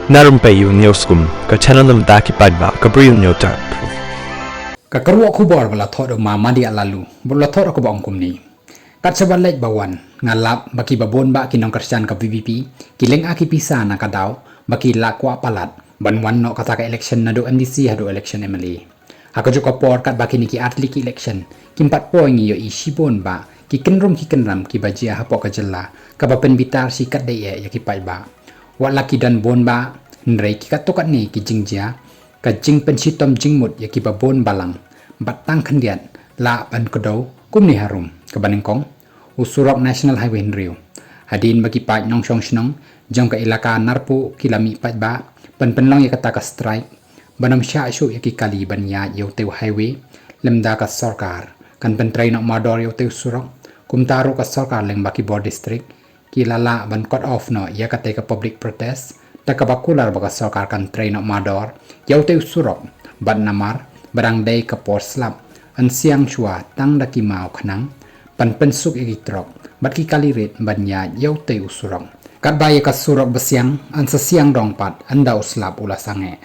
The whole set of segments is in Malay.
Narum payu neoskum ka chananam daki padba ka briu neotar. Ka karuak kubor bala thod ma madi alalu bala thod ko bang kumni kat sabalek bawan ngalap baki babon ba kinong kersan ka PPP kileng aki pisa na kadaw baki lakwa palat banwan no kata ka election na do MDC hado election MLA hakajo ka por kat baki niki atli ki election kimpat poing yo isibon ba ki kenrum ki bajia hapo ka jella ka bapen bitar si kat de ya ki pai ba wala ki dan bon ba nrei ki kat to kat ni ki jingjia ka jing pensitom jingmut ya ki babon balang batang kendiat la ban kodo kumni harum ka banengkong usurok national highway nriu hadin bagi pat nong song snong jong ka ilaka narpu kilami pat ba penlong ya kata ka strike banam sha shu ya ki kali ban ya yo te highway lemda ka sarkar kan pentrai nok mador yo te surok kumtaru ka sarkar leng baki board district kilala ban cut off no ya kate ka public protest takabakular baka sarkar kan train nok mador yo te surok ban namar barang day kapor slap an siang chua tang daki mau khanang pan pensuk igitrok bat ki kalirit banya yau te usurong kat baya ka surok besiang an sa siang rong pat anda uslap ula sange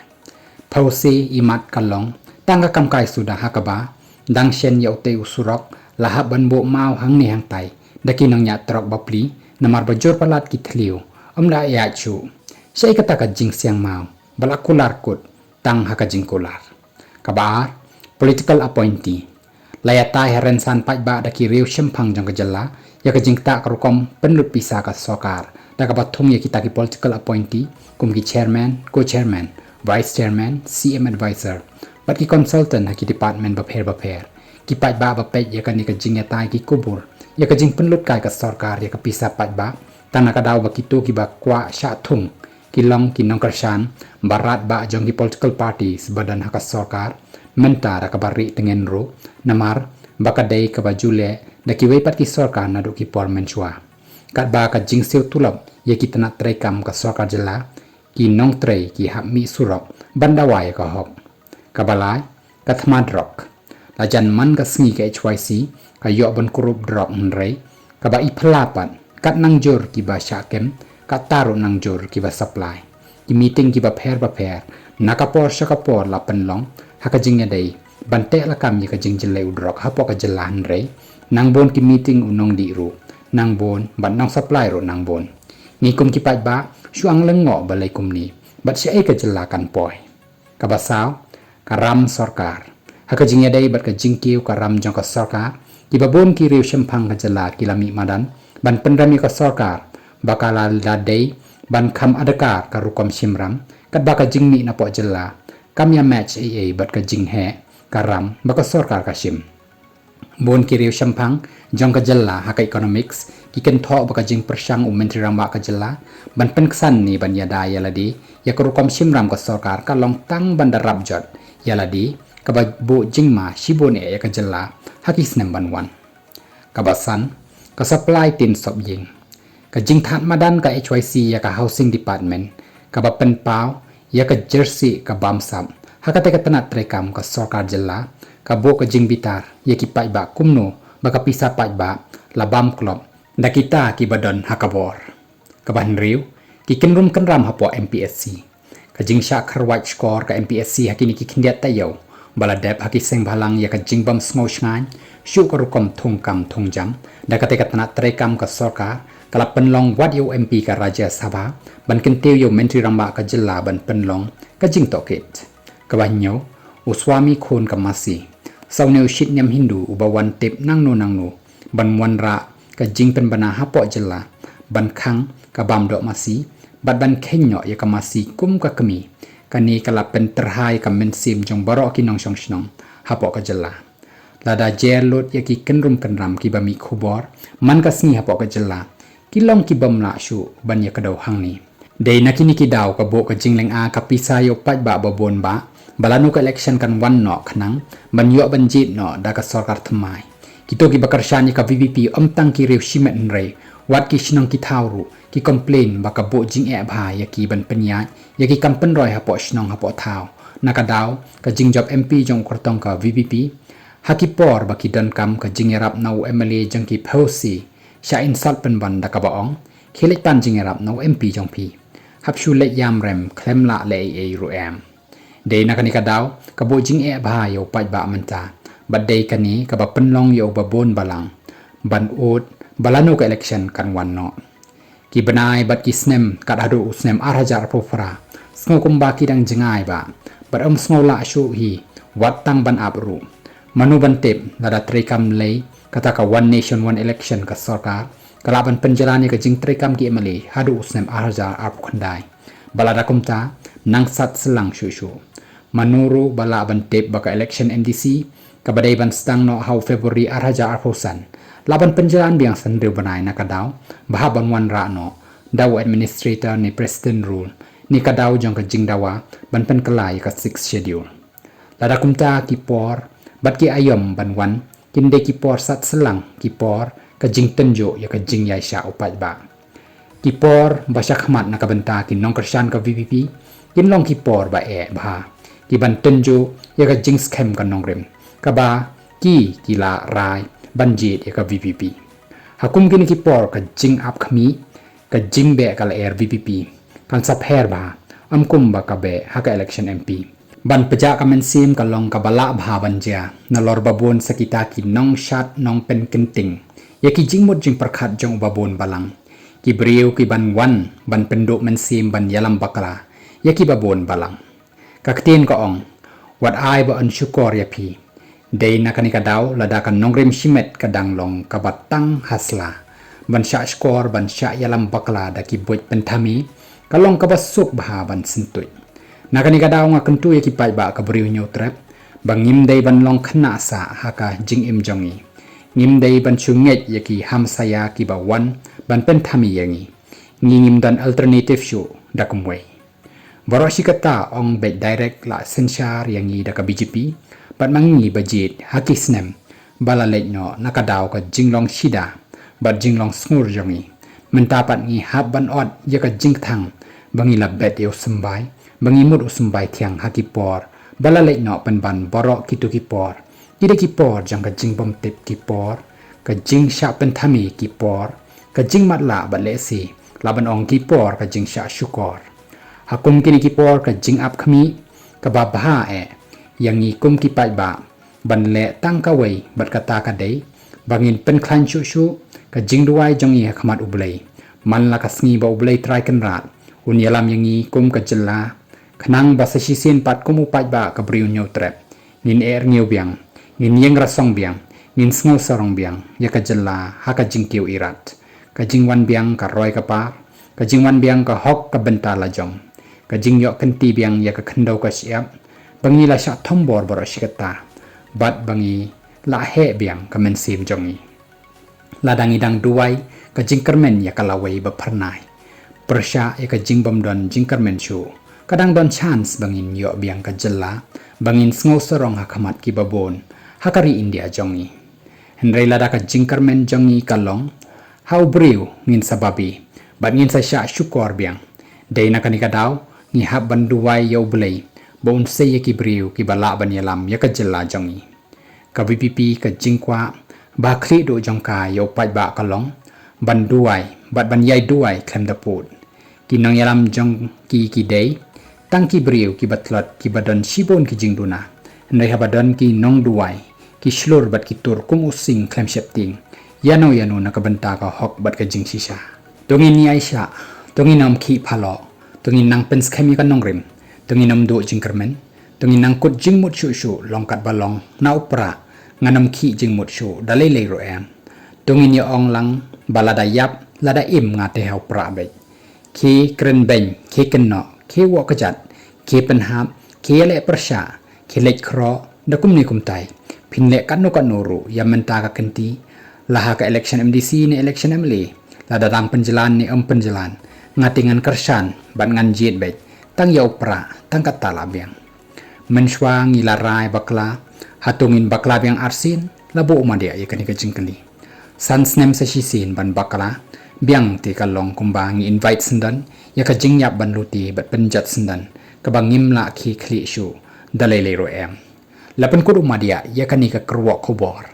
pausi imat kalong tangga kam kai sudah hakaba dang shen yau te usurok lahab ban bo mau hang ni hang tai daki nang nya trok bapli namar bajur palat ki thliu amla ya chu sei kata ka jing siang mau balakular kut tang haka jing kular kabar political appointee layata heren san pai ba daki riu shempang jong kejala ya kejingta karukom penlut pisa ka sokar da ka bathum ya kita ki political appointee kum ki chairman co-chairman vice chairman CM advisor bat ki consultant ha ki department ba pher ki pai ba pe ya kan ni ka jing ya tai ki kubur ya ka jing penlut kai ka sokar ya ka pisa pai ba tanah ka daw ba ki to ki ba kwa sha thum kilong kinong kersan barat ba jong ki political parties badan haka sarkar mentara ka bari tengen ro namar bakadai ka bajule da ki wepat ki sarkar na do ki parliament chua kat ba ka jingsiu tulap ye ki tana trekam ka sarkar jela ki nong trei ki hami surok bandawai ka hok ka balai ka thmadrok la jan man ka sngi ka HYC ka yo ban kurup drok nrei ka ba iplapan kat nang jor ki ba syakem kataru nang jor ki ba supply ki meeting ki ba pher nakapor syakapor la penlong haka jingnya dai bante la kam ye ka jing jele udrok hapo ka jelan rei nang bon ki meeting unong di ru nang bon ban nang supply ro nang bon ni kum ki pat ba syuang lengo balai kum ni bat syai ka jelakan poi ka basau karam sarkar haka jingnya dai bat ka jingkiu karam jong ka sarkar ki babon ki riu shempang ka jela kilami madan ban pendrami ka sarkar bakala ladai ban kham adakar ka rukom simram kat baka jingmi na po jela kamya match AA bat ka jinghe karam baka sarkar kasim bon kiriu shampang jong ka jela haka economics kiken tho baka jing persang menteri ramba ka jela ban penksan ni ban yada yaladi ya ka rukom simram ka sarkar ka long tang bandarab jot yaladi ka ba bo jingma shibone ya ka jela hakis nemban wan kabasan ka supply tin sob ying ka jing that madan ka HYC ya ka housing department ka ba pen pau ya ka jersey ka bamsam hakate ka tanat trekam ka sarkar jela ka bo ka jing bitar ya ki pai ba kumno ba ka pisa pai ba la bam klop da kita ki badon hakabor ka ban riu ki kenrum kenram hapo MPSC ka jing sha kharwaj score ka MPSC hakini ki khindiat tayo bala dep haki seng balang ya ka jing bam sngo shngan shu ka rukom thung kam thung jam da ka te ka tanat trekam ka sarkar kala penlong wat yo MP ka Raja Sabha ban kentiu yo menteri ramba ka jela ban penlong ka jing tokit ka banyo uswami khon ka masi sawneu shit nyam hindu ubawan tip nangno ban wanra ka jing pen bana hapo jela ban khang ka bam dok masi bat ban khenyo ya ka masi kum ka kemi kani kala pen terhai ka mensim jong barok kinong song snong hapo ka jela lada jelot ya ki kenrum kenram ki bami khubor man ka sngi hapo ka jela kilong ki bamla shu ban ya kadaw hang ni dei nakini ki daw ka bo ka jingleng a ka pisa yo pat ba babon ba balanu ka election kan wan no khnang ban yo ban jit no da ka sarkar thmai kito ki bakar shani ka VVP amtang ki rew shimet nrei wat ki shnong ki thawru ki complain ba ka bo jing e bha ya ki ban penya ya ki kampen roi hapo shnong hapo thaw naka daw ka jing job MP jong kortong ka VVP hakipor ba ki don kam ka jing yarap nau MLA jang ki phosi sha insult pen ban da ka baong khilik pan jing rap no MP jong pi hap shu le yam rem klem la le e ru em de na kani ka daw ka bo jing e ba yo pai ba manta bad de kani ka ba penlong yo ba bon balang ban ut balano ka election kan wan no ki banai bat ki snem ka adu snem arajar profra sngo kumba ki dang jingai ba bat sngo la shu hi wat tang ban abru manu ban tep lada trekam lei kata ka one nation one election ka sarkar kalaban penjalani ka jing trekam ki emali hadu usnem arajar ap khandai balada kumta nang sat selang shu manuru bala ban tep baka election MDC ka badai ban stang no how February arajar arposan laban penjalan biang sendiri banai na kadaw bahaban wan ra no daw administrator ni president rule ni kadaw jong ka jing dawa ban pen kalai ka 6 schedule lada kumta ki por bat ki ayom ban wan kinde ki por sat selang ki por ka jing tenjo ya ka jing yai sha upat ba ki por basya khmat na ka benta ki nong kershan ka VPP kin long ki por ba e ba ki ban tenjo ya ka jing scam ka nong rem ka ba ki la rai banjit ya ka VPP hakum kini ki por ka jing ap khmi ka jing be ka la er VPP kan sa pher ba amkum ba ka be ha ka election MP ban peja ka mensim ka long ka bala bha banja na lor babon sakita ki nong shat nong pen kenting ya ki jing mod jing prakhat jong babon balang ki briu ki ban wan ban penduk mensim ban yalam bakla ya ki babon balang ka ktin ka ong wat ai ba an syukor ya pi day na kanika daw lada kan nongrim shimet kadang long kabatang hasla ban sya skor ban sya yalam bakla da ki boj pentami kalong kabasuk bha ban sintui na kanika daw nga kentu ya ki pai ba ka briu nyu trap bangim day ban long khna sa haka jing im jongi ngim day ban chunget ya ki ham saya ki ba wan ban pentami yangi ngim dan alternative shu da kumwei boroshi kata ong be direct la sensar yangi da ka BJP bat mangi budget hakisnem bala lekno nakadaw ka jinglong shida bat jinglong sngur jongi mentapat ngi haban od ya ka jingthang bangi labet yo sembai bangi mud usumbai thiang hakipor bala lekno panban borok kitu kipor kide kipor jang ka jingbom tip kipor ka jing sha penthami kipor ka jing matla balesi laban ong kipor ka jing sha shukor hakum kini kipor ka jing ap khmi ka babha e yang ngi kum ki pai ba ban le tang ka wei bat kata ka dei bangin pen klan shu ka jing duai jong yi khmat ublei man la ka sngi ba ublei trai kan rat un yalam yang ngi kum ka jella khnang ba sa shi sin pat kum pai ba ka briu nyu trap nin er ngiu biang nin yeng rasong biang nin sngo sarong biang ya ka jella ha ka jing kiu irat ka jing wan biang ka roi ka pa ka jing wan biang ka hok ka benta la jong ka jing yo kenti biang ya ka khandau ka siap bangi la sya thombor boroshikata bat bangi la he biang kamen sim jongi ladangi dang duai ka jingkermen ya kalawai ba pharnai persya ya ka jingbom don jingkermen shu kadang don chance bangin yo biang ka jella bangin sngo sorong ha khamat ki babon hakari India jongi henrei lada ka jingkermen jongi kalong how briu ngin sababi bat ngin sa sya shukor biang dei na kanika daw ngi hab ban duai yo blei bon se ye ki briu ki bala ban yalam ya ka jella jongi ka VPP ka jingkwa ba khri do jongka yo pai ba kalong ban duai bat ban yai duai klem da put ki nong yalam jong ki dei tang ki briu ki batlot ki badon shibon ki jingduna nei habadon ki nong duai ki shlur bat ki tur kum using klem shepting yano na ka banta ka hok bat ka jing shisha tongin ni aisha tongin nam ki phalo tongin nang pens khami ka nong rim tungin nam do jingkermen tungin nang kut jingmut shu longkat balong na upra nganam ki jingmut shu dalai lei ro em tungin yo ong lang balada yap lada im ngate hau pra be ki kren ben ki kenno ki wo kajat ki penhap ki le persya ki lek kro dakum ni kumtai pin le kan no ru ya menta ka kenti laha ka election MDC ni election MLA lada dang penjalan ni penjalan ngatingan kersan ban ngan jit be tang yau pra tang kata labiang menshwa ngilarai bakla hatungin bakla biang arsin labo umadia ya kani kajingkali sansnem sa shisin ban bakla biang ti kalong kumbang invite sendan ya kajing yap ban luti bat penjat sendan kabangim la ki khli shu dalai lero em lapan kur umadia ya kani ka kerwak kubor